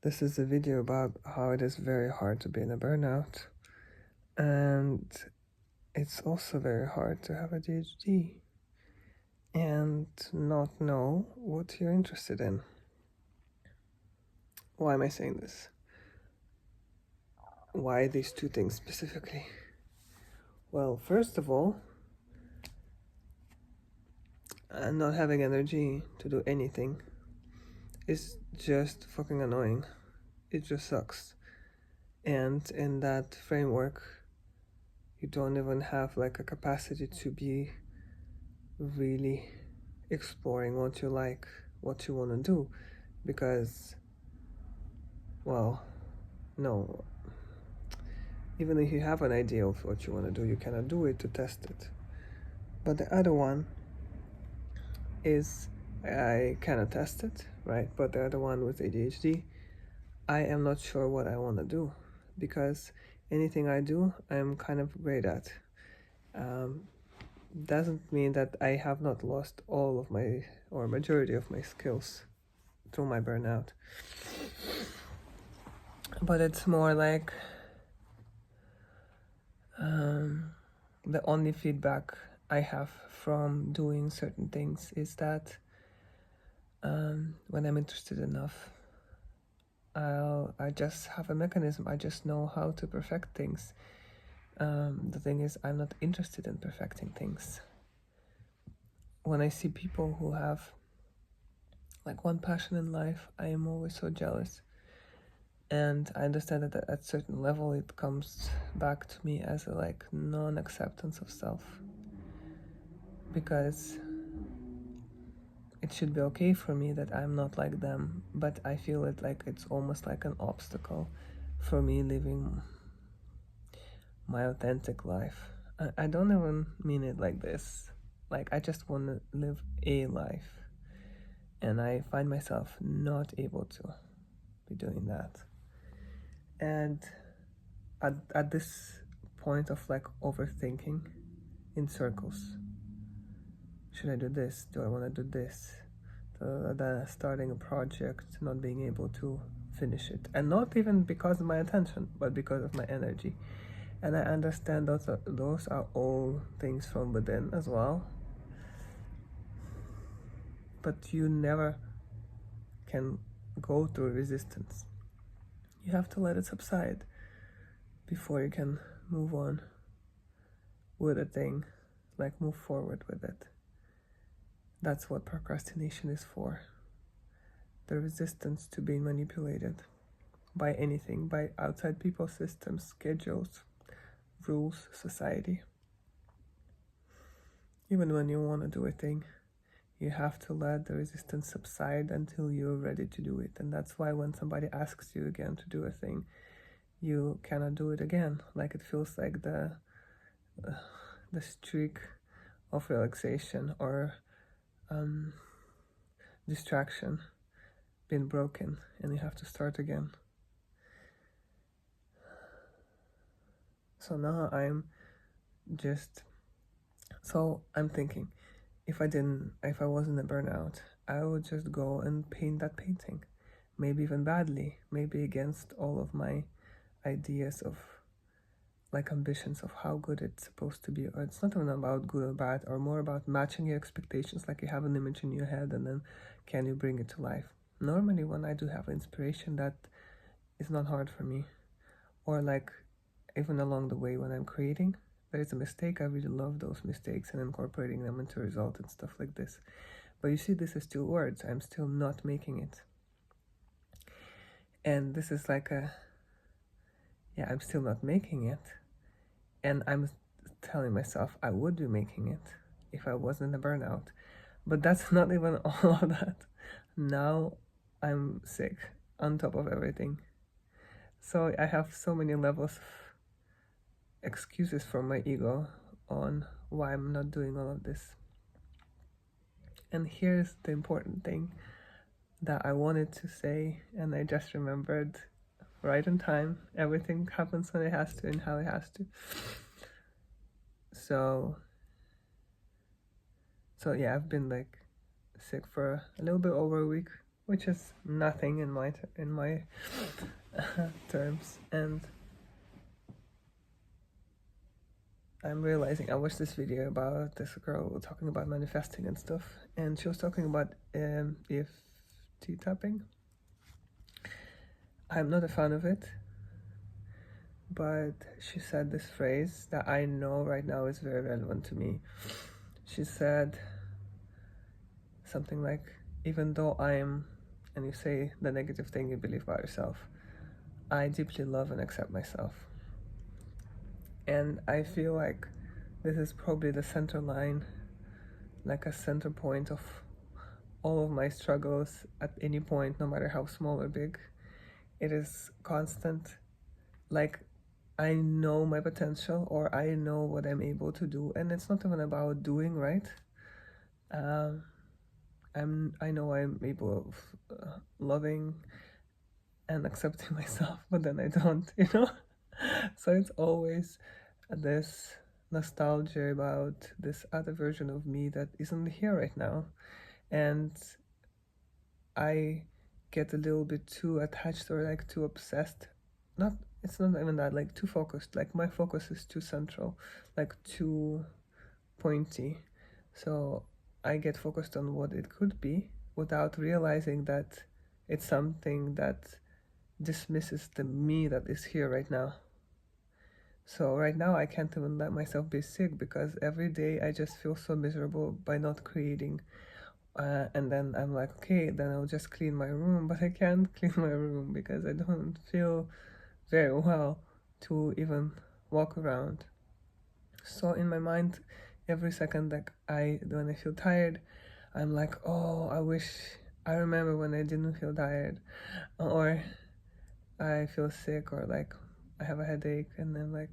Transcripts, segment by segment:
This is a video about how it is very hard to be in a burnout, and it's also very hard to have adhd and not know what you're interested in. Why am I saying this? Why these two things specifically? Well, first of all, not having energy to do anything is just fucking annoying. It just sucks. And in that framework, you don't even have like a capacity to be really exploring what you like, what you want to do, because, well, no, even if you have an idea of what you want to do, you cannot do it to test it. But the other one is I cannot test it, right? But the other one with ADHD, I am not sure what I want to do, because anything I do, I'm kind of great at. Doesn't mean that I have not lost all of my, or majority of my skills through my burnout. But it's more like the only feedback I have from doing certain things is that when I'm interested enough, I just have a mechanism. I just know how to perfect things. The thing is, I'm not interested in perfecting things. When I see people who have like one passion in life, I am always so jealous. And I understand that at a certain level it comes back to me as a like non-acceptance of self, because it should be okay for me that I'm not like them, but I feel it like it's almost like an obstacle for me living my authentic life. I don't even mean it like this. Like, I just want to live a life, and I find myself not able to be doing that. And at this point of like overthinking in circles, should I do this? Do I want to do this? Starting a project, not being able to finish it, and not even because of my attention, but because of my energy. And I understand those are all things from within as well, but you never can go through resistance. You have to let it subside before you can move on with a thing, like move forward with it. That's what procrastination is for. The resistance to being manipulated by anything, by outside people, systems, schedules, rules, society. Even when you want to do a thing, you have to let the resistance subside until you're ready to do it. And that's why when somebody asks you again to do a thing, you cannot do it again. Like, it feels like the streak of relaxation or distraction been broken, and you have to start again. So now I'm thinking, if I wasn't a burnout, I would just go and paint that painting, maybe even badly, maybe against all of my ideas of like ambitions of how good it's supposed to be. Or it's not even about good or bad, or more about matching your expectations. Like, you have an image in your head, and then can you bring it to life? Normally when I do have inspiration, that is not hard for me. Or like, even along the way when I'm creating, there is a mistake, I really love those mistakes and incorporating them into a result and stuff like this. But you see, this is still words. I'm still not making it. And this is like I'm still not making it. And I'm telling myself I would be making it if I wasn't a burnout. But that's not even all of that. Now I'm sick on top of everything. So I have so many levels of excuses from my ego on why I'm not doing all of this. And here's the important thing that I wanted to say, and I just remembered right on time. Everything happens when it has to and how it has to. So yeah, I've been like sick for a little bit over a week, which is nothing in my terms. And I'm realizing, I watched this video about this girl talking about manifesting and stuff, and she was talking about EFT tapping. I'm not a fan of it, but she said this phrase that I know right now is very relevant to me. She said something like, even though and you say the negative thing you believe about yourself, I deeply love and accept myself. And I feel like this is probably the center line, like a center point of all of my struggles at any point, no matter how small or big. It is constant. Like, I know my potential, or I know what I'm able to do, and it's not even about doing, right? I know I'm able of loving and accepting myself, but then I don't, you know? So it's always this nostalgia about this other version of me that isn't here right now. And I get a little bit too attached, or like too obsessed. It's not even that, like too focused. Like my focus is too central, like too pointy. So I get focused on what it could be without realizing that it's something that dismisses the me that is here right now. So right now I can't even let myself be sick, because every day I just feel so miserable by not creating. And then I'm like, okay, then I'll just clean my room, but I can't clean my room because I don't feel very well to even walk around. So in my mind, every second that when I feel tired, I'm like, oh, I remember when I didn't feel tired, or I feel sick, or like I have a headache, and then like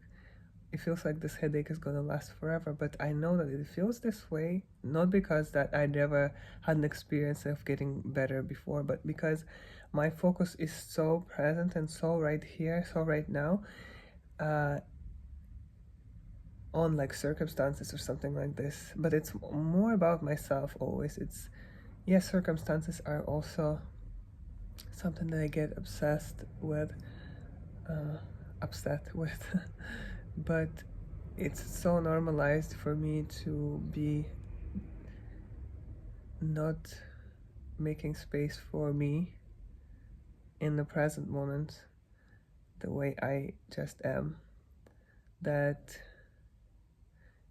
it feels like this headache is gonna last forever. But I know that it feels this way, not because that I never had an experience of getting better before, but because my focus is so present and so right here, so right now, on like circumstances or something like this. But it's more about myself always. It's, yes, circumstances are also something that I get upset with, but it's so normalized for me to be not making space for me in the present moment the way I just am, that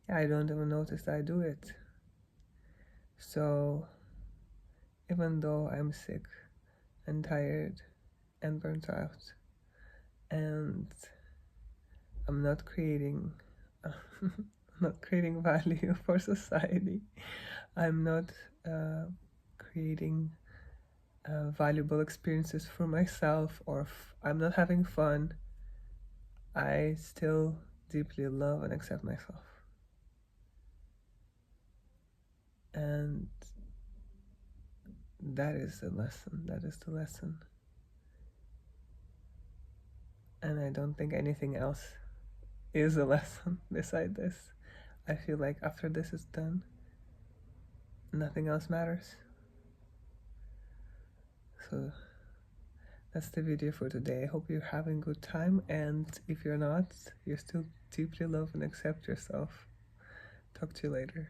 I don't even notice that I do it. So even though I'm sick and tired and burnt out, and I'm not creating not creating value for society, I'm not creating valuable experiences for myself, or I'm not having fun, I still deeply love and accept myself. And that is the lesson. And I don't think anything else is a lesson beside this. I feel like after this is done, nothing else matters. So that's the video for today. I hope you're having a good time, and if you're not, you still deeply love and accept yourself. Talk to you later.